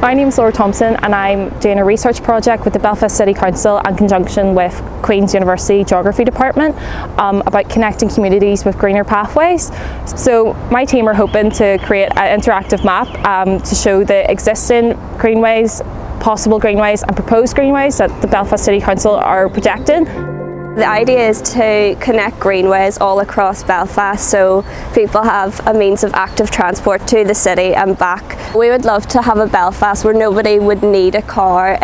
My name is Laura Thompson and I'm doing a research project with the Belfast City Council in conjunction with Queen's University Geography Department about connecting communities with greener pathways. So my team are hoping to create an interactive map to show the existing greenways, possible greenways and proposed greenways that the Belfast City Council are projecting. The idea is to connect greenways all across Belfast so people have a means of active transport to the city and back. We would love to have a Belfast where nobody would need a car.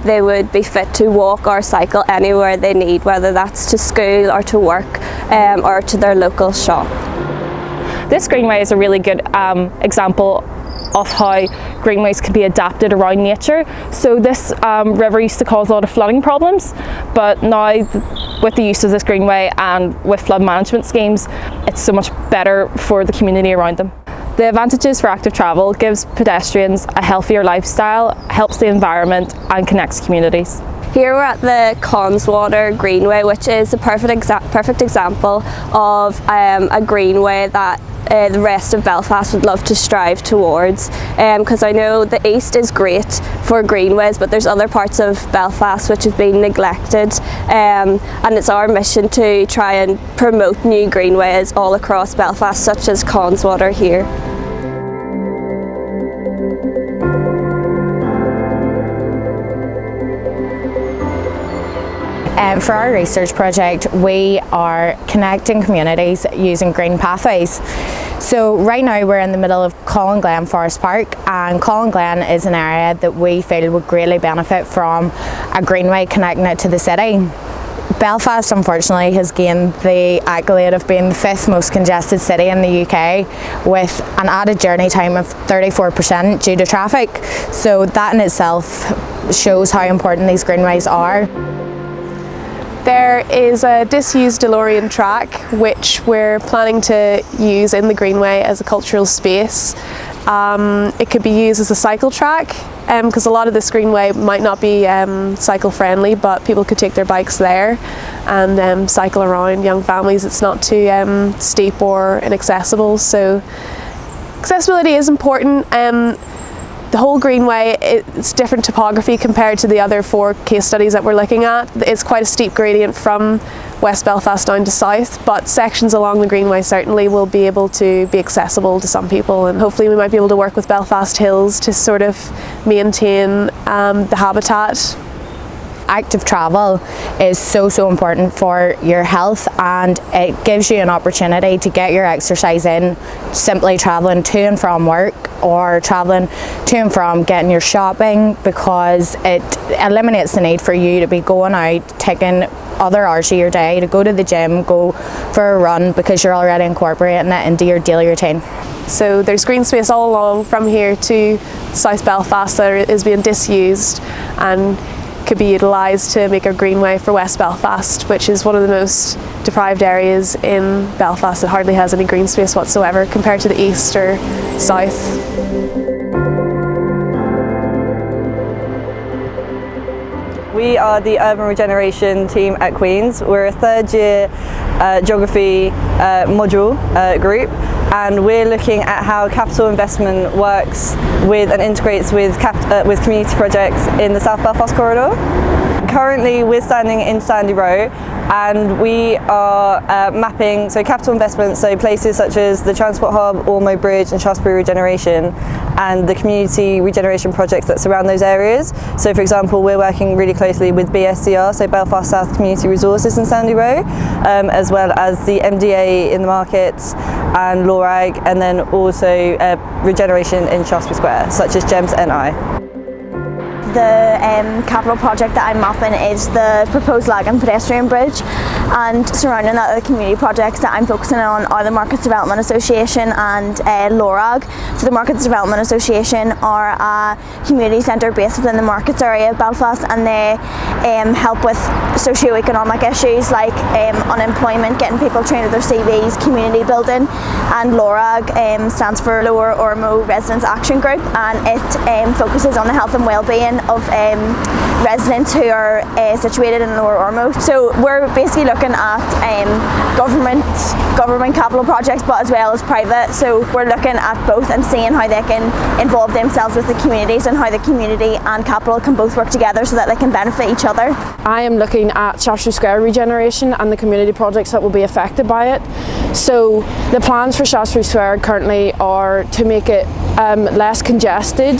They would be fit to walk or cycle anywhere they need, whether that's to school or to work or to their local shop. This greenway is a really good example of how greenways can be adapted around nature. So this river used to cause a lot of flooding problems, but now with the use of this greenway and with flood management schemes, it's so much better for the community around them. The advantages for active travel gives pedestrians a healthier lifestyle, helps the environment and connects communities. Here we're at the CONNSWATER Greenway, which is a perfect example of a greenway that the rest of Belfast would love to strive towards, because I know the east is great for greenways, but there's other parts of Belfast which have been neglected, and it's our mission to try and promote new greenways all across Belfast, such as CONNSWATER here. For our research project, we are connecting communities using green pathways. So right now we're in the middle of GLEN Forest Park, and GLEN is an area that we feel would greatly benefit from a greenway connecting it to the city. Belfast unfortunately has gained the accolade of being the 5th most congested city in the UK, with an added journey time of 34% due to traffic. So that in itself shows how important these greenways are. There is a disused DeLorean track which we're planning to use in the greenway as a cultural space. It could be used as a cycle track because a lot of this greenway might not be cycle friendly, but people could take their bikes there and cycle around. Young families, it's not too steep or inaccessible, so accessibility is important. The whole greenway, it's different topography compared to the other 4 case studies that we're looking at. It's quite a steep gradient from West Belfast down to south, but sections along the greenway certainly will be able to be accessible to some people, and hopefully we might be able to work with Belfast Hills to sort of maintain the habitat. Active travel is so important for your health, and it gives you an opportunity to get your exercise in simply travelling to and from work or travelling to and from getting your shopping, because it eliminates the need for you to be going out taking other hours of your day to go to the gym, go for a run, because you're already incorporating it into your daily routine. So there's green space all along from here to South Belfast that is being disused and could be utilised to make a greenway for West Belfast, which is one of the most deprived areas in Belfast that hardly has any green space whatsoever compared to the east or south. We are the Urban Regeneration team at Queen's. We're a 3rd year geography module group, and we're looking at how capital investment works with and integrates with community projects in the South Belfast corridor. Currently we're standing in Sandy Row, and we are mapping capital investments, so places such as the Transport Hub, Ormo Bridge and Shaftesbury Regeneration, and the community regeneration projects that surround those areas. So for example, we're working really closely with BSCR, so Belfast South Community Resources in Sandy Row, as well as the MDA in the markets and LORAG, and then also regeneration in Shaftesbury Square, such as GEMS NI. The capital project that I'm mapping is the proposed Lagan pedestrian bridge, and surrounding that are the community projects that I'm focusing on are the Markets Development Association and LORAG. So the Markets Development Association are a community centre based within the markets area of Belfast, and they help with socio-economic issues like unemployment, getting people trained with their CVs, community building, and LORAG stands for Lower Ormeau Residents Action Group, and it focuses on the health and well-being of residents who are situated in Lower Ormeau. So we're basically looking at government capital projects, but as well as private. So we're looking at both and seeing how they can involve themselves with the communities and how the community and capital can both work together so that they can benefit each other. I am looking at Shaftesbury Square regeneration and the community projects that will be affected by it. So the plans for Shaftesbury Square currently are to make it less congested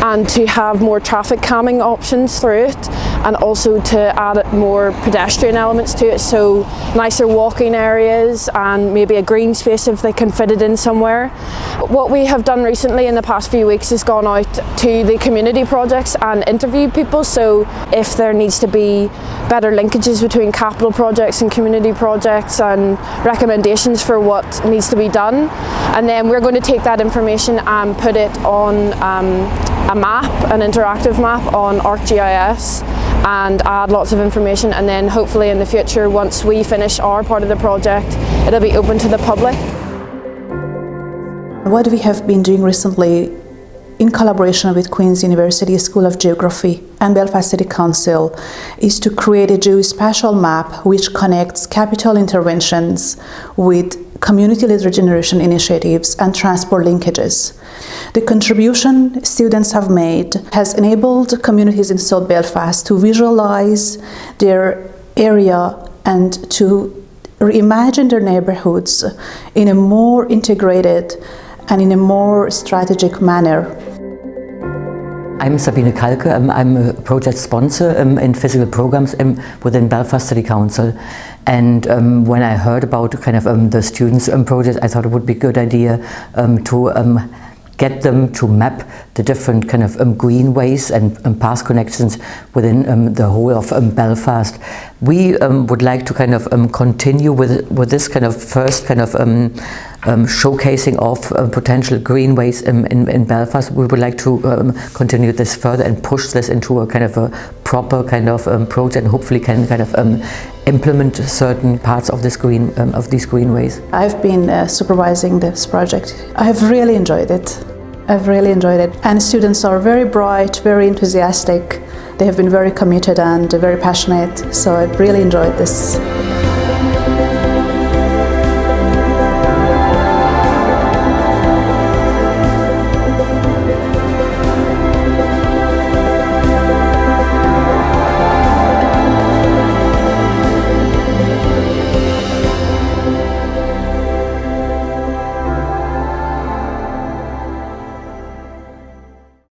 and to have more traffic calming options through it, and also to add more pedestrian elements to it, so nicer walking areas and maybe a green space if they can fit it in somewhere. What we have done recently in the past few weeks is gone out to the community projects and interviewed people, so if there needs to be better linkages between capital projects and community projects and recommendations for what needs to be done, and then we're going to take that information and put it on a map, an interactive map on ArcGIS, and add lots of information, and then hopefully in the future, once we finish our part of the project, it'll be open to the public. What we have been doing recently in collaboration with Queen's University School of Geography and Belfast City Council is to create a geospatial map which connects capital interventions with community-led regeneration initiatives and transport linkages. The contribution students have made has enabled communities in South Belfast to visualize their area and to reimagine their neighborhoods in a more integrated and in a more strategic manner. I'm SABINE KALKE. I'm a project sponsor in physical programs within Belfast City Council. And when I heard about the students' project, I thought it would be a good idea to get them to map the different greenways and path connections within the whole of Belfast. We would like to continue with this first showcasing of potential greenways in Belfast. We would like to continue this further and push this into a proper project, and hopefully can implement certain parts of this these greenways. I've been supervising this project. I have really enjoyed it. I've really enjoyed it. And students are very bright, very enthusiastic. They have been very committed and very passionate. So I've really enjoyed this.